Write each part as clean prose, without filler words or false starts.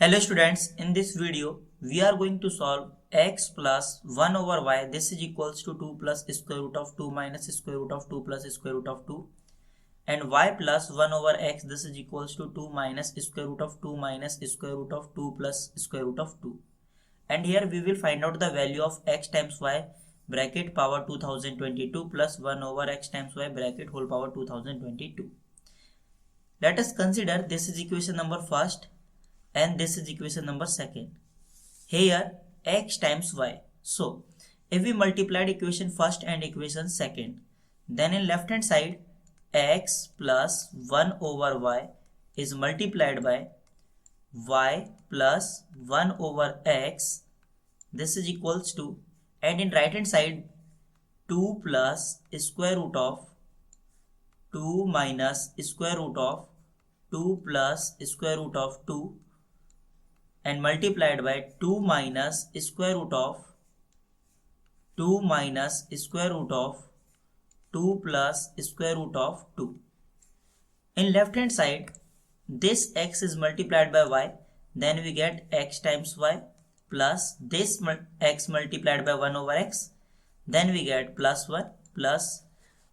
Hello students, in this video we are going to solve x plus 1 over y. This is equals to 2 plus square root of 2 minus square root of 2 plus square root of 2, and y plus 1 over x. This is equals to 2 minus square root of 2 minus square root of 2 plus square root of 2. And here we will find out the value of x times y bracket power 2022 plus 1 over x times y bracket whole power 2022. Let us consider this is equation number first and this is equation number second. Here x times y. So if we multiplied equation first and equation second, then in left hand side x plus 1 over y is multiplied by y plus 1 over x. This is equals to, and in right hand side 2 plus square root of 2 minus square root of 2 plus square root of 2 and multiplied by 2 minus square root of 2 minus square root of 2 plus square root of 2. In left hand side this x is multiplied by y, then we get x times y plus this x multiplied by 1 over x, then we get plus 1 plus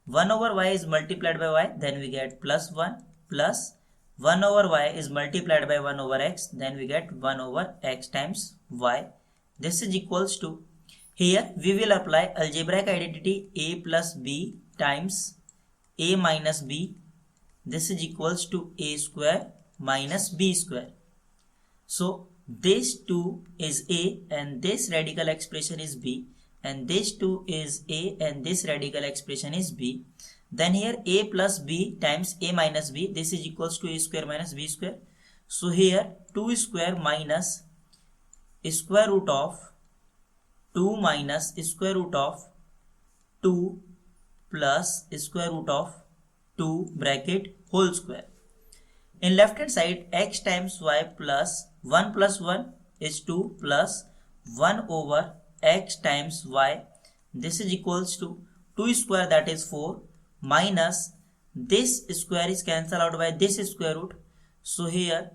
1 over y is multiplied by y, then we get plus 1 plus 1 over y is multiplied by 1 over x, then we get 1 over x times y. This is equals to, here we will apply algebraic identity a plus b times a minus b. This is equals to a square minus b square. So this 2 is a and this radical expression is b, and this 2 is a and this radical expression is b. Then here a plus b times a minus b, this is equals to a square minus b square. So here 2 square minus square root of 2 minus square root of 2 plus square root of 2 bracket whole square. In left hand side x times y plus 1 is 2 plus 1 over x times y. This is equals to 2 square, that is 4, minus this square is cancelled out by this square root. So here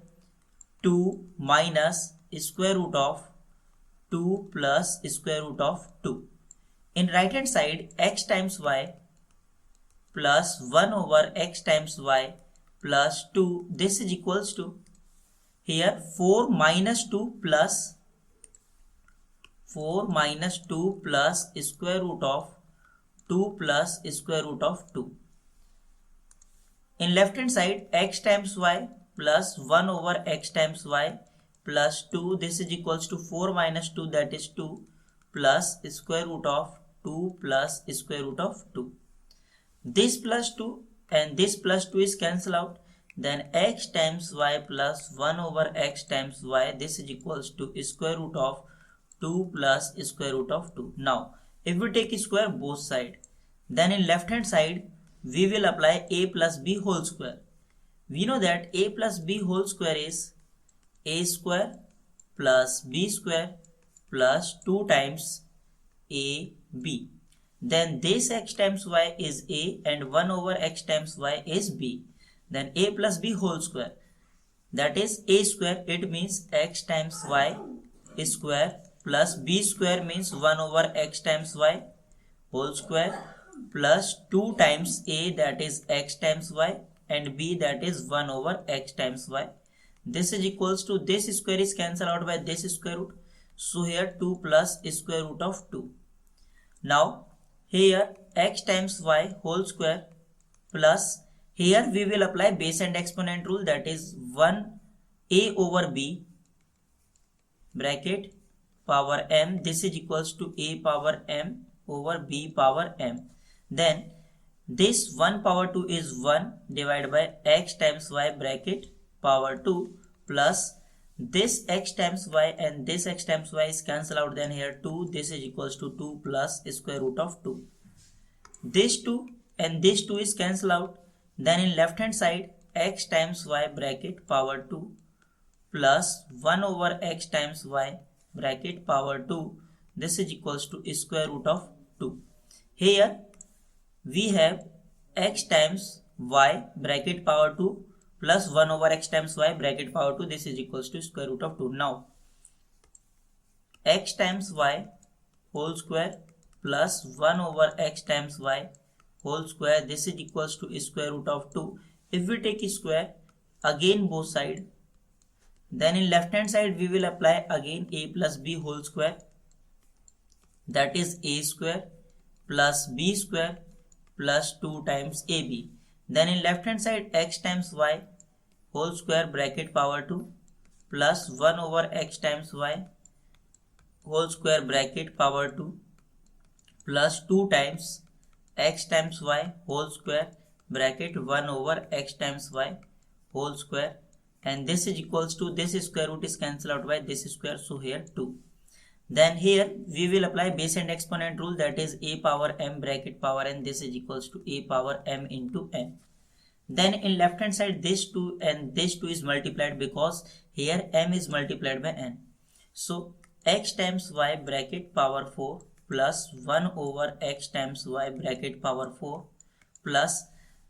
2 minus square root of 2 plus square root of 2. In right hand side x times y plus 1 over x times y plus 2, this is equals to, here 4 minus 2 plus square root of 2 plus square root of 2. In left hand side x times y plus 1 over x times y plus 2, this is equals to 4 minus 2, that is 2 plus square root of 2 plus square root of 2. This plus 2 and this plus 2 is cancelled out, then x times y plus 1 over x times y, this is equals to square root of 2 plus square root of 2. Now if we take square both side, then in left hand side we will apply a plus b whole square. We know that a plus b whole square is a square plus b square plus 2 times a b. Then this x times y is a and 1 over x times y is b. Then a plus b whole square, that is a square, it means x times y square plus b square means 1 over x times y whole square plus 2 times a, that is x times y, and b, that is 1 over x times y. This is equals to, this square is cancelled out by this square root. So here 2 plus square root of 2. Now here x times y whole square plus, here we will apply base and exponent rule, that is 1 a over b bracket power m. This is equals to a power m over b power m. Then this 1 power 2 is 1 divided by x times y bracket power 2 plus this x times y and this x times y is cancelled out, then here 2, this is equals to 2 plus square root of 2. This 2 and this 2 is cancelled out, then in left hand side x times y bracket power 2 plus 1 over x times y bracket power 2, this is equals to square root of 2. Here we have x times y bracket power 2 plus 1 over x times y bracket power 2, this is equals to square root of 2. Now x times y whole square plus 1 over x times y whole square, this is equals to square root of 2. If we take square again both side, then in left hand side we will apply again a plus b whole square, that is a square plus b square plus 2 times ab. Then in left hand side x times y whole square bracket power 2 plus 1 over x times y whole square bracket power 2 plus 2 times x times y whole square bracket 1 over x times y whole square, and this is equals to, this square root is cancelled out by this square, so here 2. Then here we will apply base and exponent rule, that is a power m bracket power n, this is equals to a power m into n. Then in left hand side this 2 and this 2 is multiplied because here m is multiplied by n. So x times y bracket power 4 plus 1 over x times y bracket power 4 plus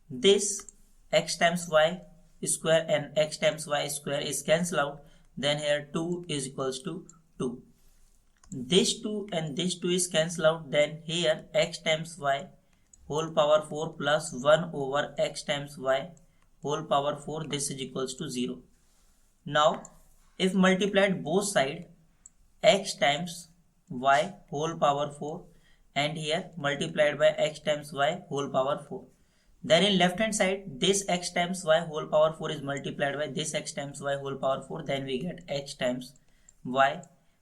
this x times y square and x times y square is cancelled out, then here 2 is equals to 2. This 2 and this 2 is cancelled out, then here x times y whole power 4 plus 1 over x times y whole power 4, this is equals to 0. Now if multiplied both side, x times y whole power 4 and here multiplied by x times y whole power 4. Then in left hand side this x times y whole power 4 is multiplied by this x times y whole power 4, then we get x times y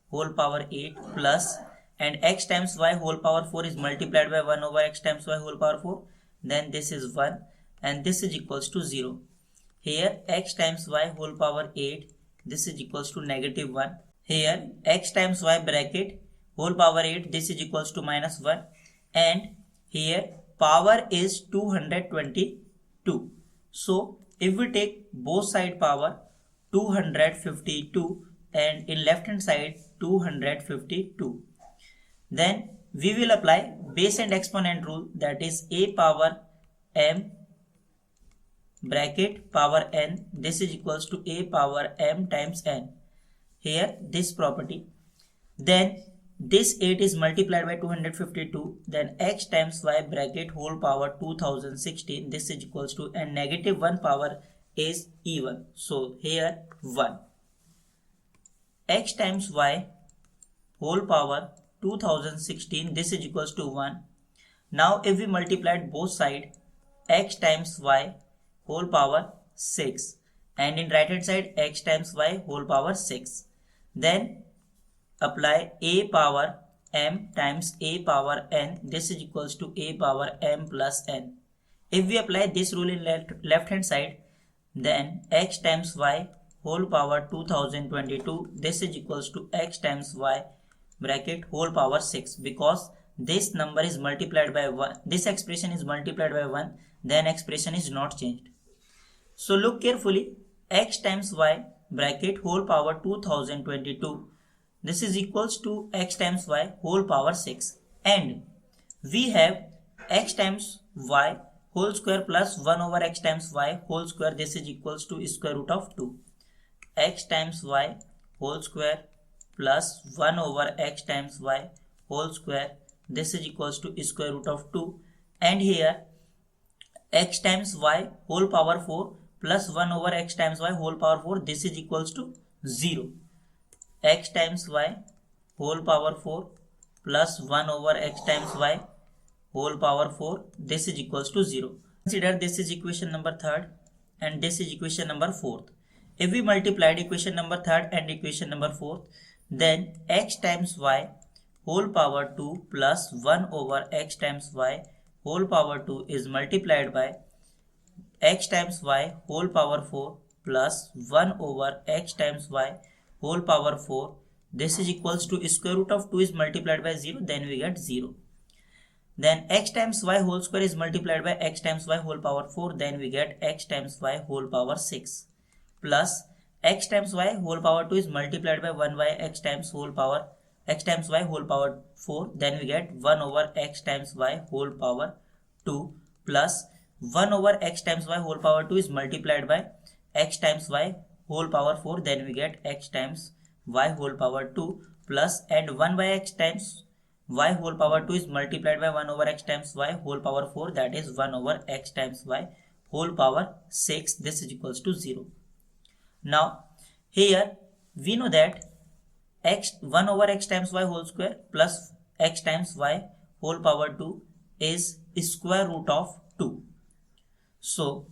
whole power 8 plus, and x times y whole power 4 is multiplied by 1 over x times y whole power 4, then this is 1 and this is equals to 0. Here x times y whole power 8, this is equals to negative 1. Here x times y bracket whole power 8, this is equals to minus 1, and here power is 222. So if we take both side power 252 and in left hand side 252, then we will apply base and exponent rule, that is a power m bracket power n, this is equals to a power m times n. Here this property, then this 8 is multiplied by 252, then x times y bracket whole power 2016, this is equals to, and negative 1 power is even, so here 1. X times y whole power 2016, this is equals to 1. Now if we multiplied both side, x times y whole power 6 and in right hand side x times y whole power 6, then apply a power m times a power n, this is equals to a power m plus n. If we apply this rule in left hand side, then x times y whole power 2022, this is equals to x times y bracket whole power 6, because this number is multiplied by 1, this expression is multiplied by 1, then expression is not changed. So look carefully, x times y bracket whole power 2022, this is equals to x times y whole power 6, and we have x times y whole square plus 1 over x times y whole square, this is equals to square root of 2. X times y whole square plus 1 over x times y whole square, this is equals to square root of 2, and here x times y whole power 4 plus 1 over x times y whole power 4, this is equals to 0. X times y whole power 4 plus 1 over x times y whole power 4, this is equals to 0. Consider this is equation number 3rd and this is equation number 4th. If we multiplied equation number 3rd and equation number 4th, then x times y whole power 2 plus 1 over x times y whole power 2 is multiplied by x times y whole power 4 plus 1 over x times y whole power 4, this is equals to square root of 2 is multiplied by 0, then we get 0. Then x times y whole square is multiplied by x times y whole power 4, then we get x times y whole power 6 plus x times y whole power 2 is multiplied by 1 by x times y whole power 4, then we get 1 over x times y whole power 2 plus 1 over x times y whole power 2 is multiplied by x times y whole power 4, then we get x times y whole power 2 plus, and 1 by x times y whole power 2 is multiplied by 1 over x times y whole power 4, that is 1 over x times y whole power 6. This is equals to 0. Now here we know that 1 over x times y whole square plus x times y whole power 2 is square root of 2. So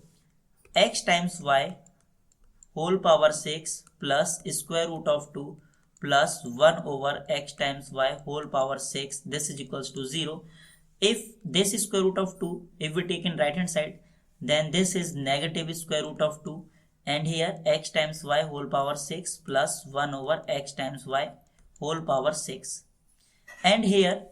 x times y whole power 6 plus square root of 2 plus 1 over x times y whole power 6, this is equals to 0. If this is square root of 2, if we take in right hand side, then this is negative square root of 2, and here x times y whole power 6 plus 1 over x times y whole power 6. And here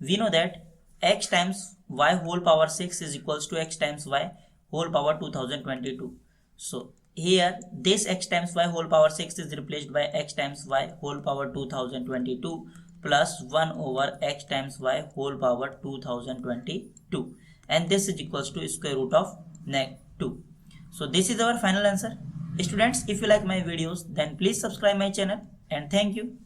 we know that x times y whole power 6 is equals to x times y whole power 2022. So here this x times y whole power 6 is replaced by x times y whole power 2022 plus 1 over x times y whole power 2022, and this is equals to square root of neg 2. So this is our final answer. Students, if you like my videos, then please subscribe my channel, and thank you.